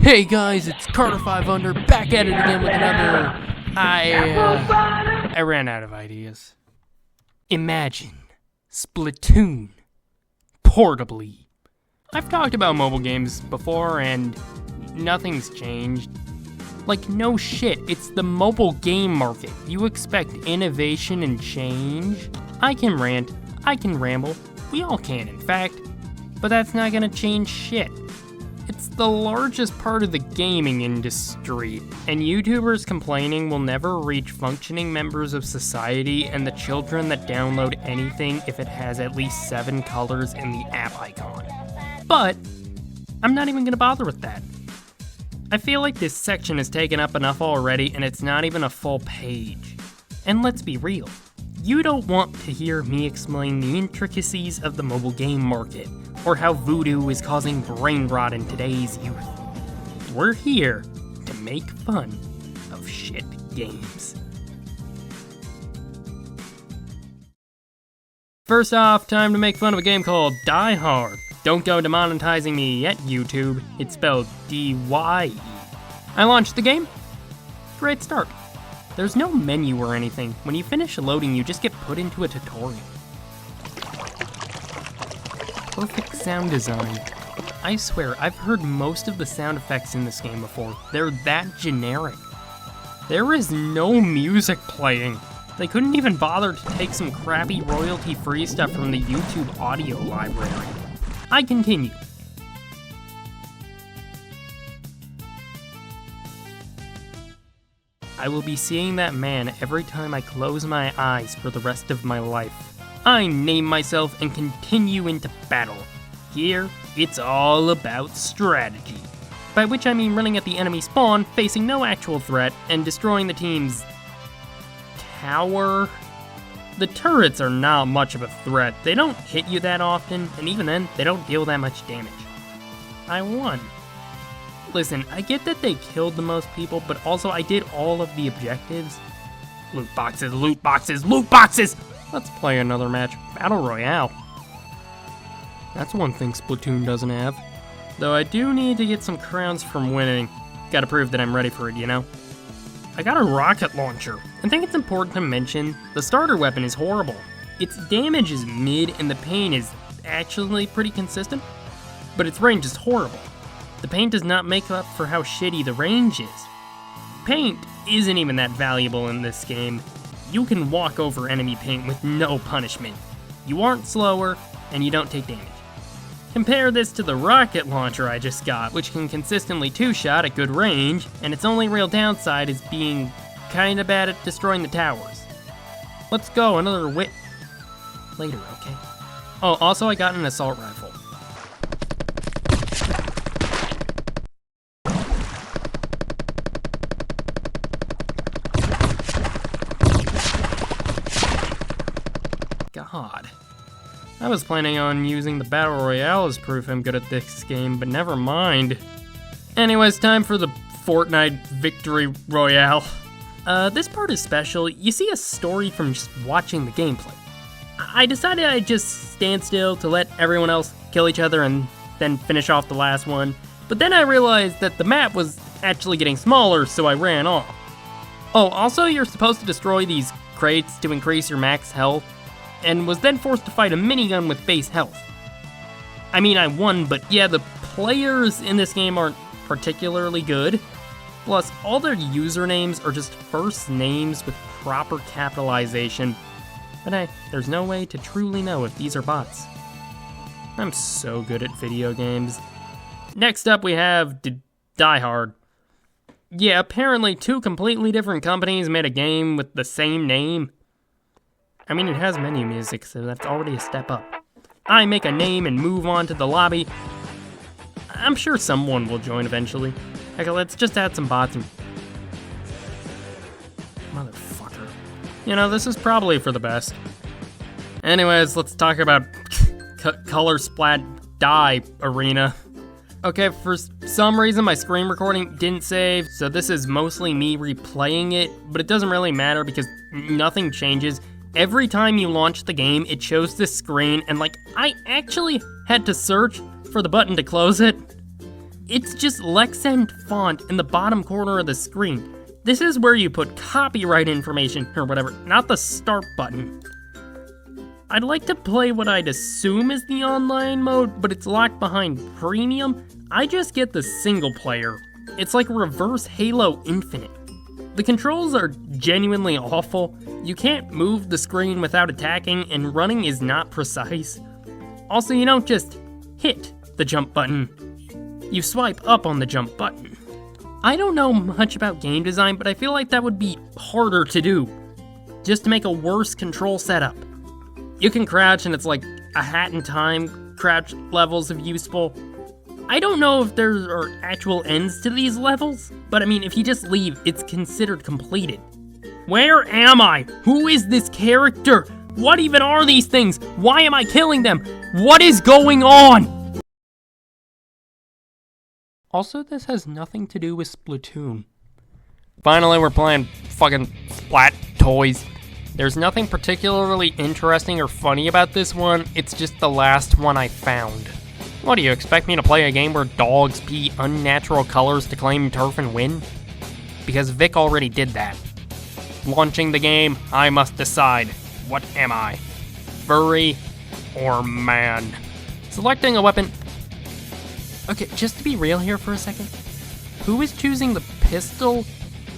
Hey guys, it's Carter5Under back at it again with another. I ran out of ideas. Imagine Splatoon portably. I've talked about mobile games before and nothing's changed. Like, no shit, it's the mobile game market. You expect innovation and change? I can rant, I can ramble, we all can in fact, but that's not gonna change shit. It's the largest part of the gaming industry, and YouTubers complaining will never reach functioning members of society and the children that download anything if it has at least 7 colors in the app icon. But I'm not even gonna bother with that. I feel like this section is taken up enough already and it's not even a full page. And let's be real, you don't want to hear me explain the intricacies of the mobile game market, or how voodoo is causing brain rot in today's youth. We're here to make fun of shit games. First off, time to make fun of a game called Die Hard. Don't go demonetizing me yet, YouTube. It's spelled D-Y-E. I launched the game. Great start. There's no menu or anything. When you finish loading, you just get put into a tutorial. Perfect sound design. I swear, I've heard most of the sound effects in this game before. They're that generic. There is no music playing. They couldn't even bother to take some crappy royalty-free stuff from the YouTube audio library. I continue. I will be seeing that man every time I close my eyes for the rest of my life. I name myself and continue into battle. Here, it's all about strategy. By which I mean running at the enemy spawn, facing no actual threat, and destroying the team's tower. The turrets are not much of a threat. They don't hit you that often, and even then, they don't deal that much damage. I won. Listen, I get that they killed the most people, but also I did all of the objectives. Loot boxes, loot boxes, loot boxes! Let's play another match. Battle Royale. That's one thing Splatoon doesn't have. Though I do need to get some crowns from winning. Gotta prove that I'm ready for it, you know? I got a rocket launcher. I think it's important to mention, the starter weapon is horrible. Its damage is mid and the paint is actually pretty consistent, but its range is horrible. The paint does not make up for how shitty the range is. Paint isn't even that valuable in this game. You can walk over enemy paint with no punishment. You aren't slower, and you don't take damage. Compare this to the rocket launcher I just got, which can consistently two-shot at good range, and its only real downside is being kinda bad at destroying the towers. Let's go, another whip. Later, okay? Oh, also I got an assault rifle. God. I was planning on using the Battle Royale as proof I'm good at this game, but never mind. Anyways, time for the Fortnite Victory Royale. This part is special. You see a story from just watching the gameplay. I decided I'd just stand still to let everyone else kill each other and then finish off the last one, but then I realized that the map was actually getting smaller, so I ran off. Oh, also you're supposed to destroy these crates to increase your max health, and was then forced to fight a minigun with base health. I mean, I won, but yeah, the players in this game aren't particularly good. Plus, all their usernames are just first names with proper capitalization. But hey, there's no way to truly know if these are bots. I'm so good at video games. Next up we have Die Hard. Yeah, apparently 2 completely different companies made a game with the same name. I mean, it has menu music, so that's already a step up. I make a name and move on to the lobby. I'm sure someone will join eventually. Heck, let's just add some bots and... Motherfucker. You know, this is probably for the best. Anyways, let's talk about Color Splat Die Arena. Okay, for some reason my screen recording didn't save, so this is mostly me replaying it, but it doesn't really matter because nothing changes. Every time you launch the game, it shows this screen, and like, I actually had to search for the button to close it. It's just Lexend font in the bottom corner of the screen. This is where you put copyright information or whatever, not the start button. I'd like to play what I'd assume is the online mode, but it's locked behind premium. I just get the single player. It's like reverse Halo Infinite. The controls are genuinely awful. You can't move the screen without attacking, and running is not precise. Also, you don't just hit the jump button. You swipe up on the jump button. I don't know much about game design, but I feel like that would be harder to do, just to make a worse control setup. You can crouch, and it's like a hat in time crouch levels of useful. I don't know if there are actual ends to these levels, but I mean, if you just leave, it's considered completed. Where am I? Who is this character? What even are these things? Why am I killing them? What is going on? Also, this has nothing to do with Splatoon. Finally, we're playing fucking Splat Toys. There's nothing particularly interesting or funny about this one, it's just the last one I found. What, do you expect me to play a game where dogs pee unnatural colors to claim turf and win? Because Vic already did that. Launching the game, I must decide, what am I? Furry or man? Selecting a weapon. Okay, just to be real here for a second, who is choosing the pistol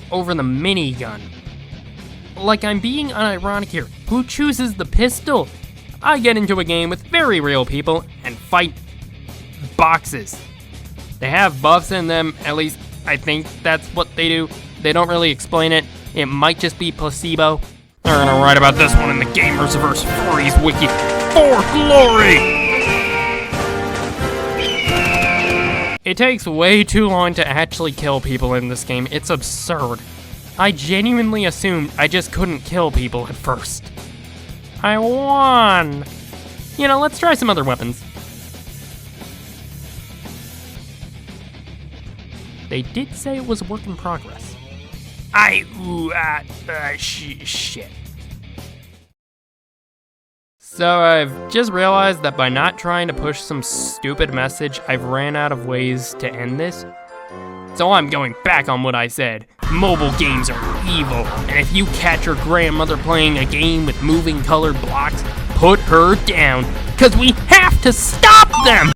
over the minigun? Like, I'm being unironic here. Who chooses the pistol? I get into a game with very real people and fight boxes. They have buffs in them, at least I think that's what they do. They don't really explain it. It might just be placebo. They're gonna write about this one in the Gamersverse Furries Wiki for glory! It takes way too long to actually kill people in this game. It's absurd. I genuinely assumed I just couldn't kill people at first. I won! You know, let's try some other weapons. They did say it was a work in progress. Shit. So I've just realized that by not trying to push some stupid message, I've ran out of ways to end this. So I'm going back on what I said. Mobile games are evil, and if you catch your grandmother playing a game with moving colored blocks, put her down, 'cause we have to stop them!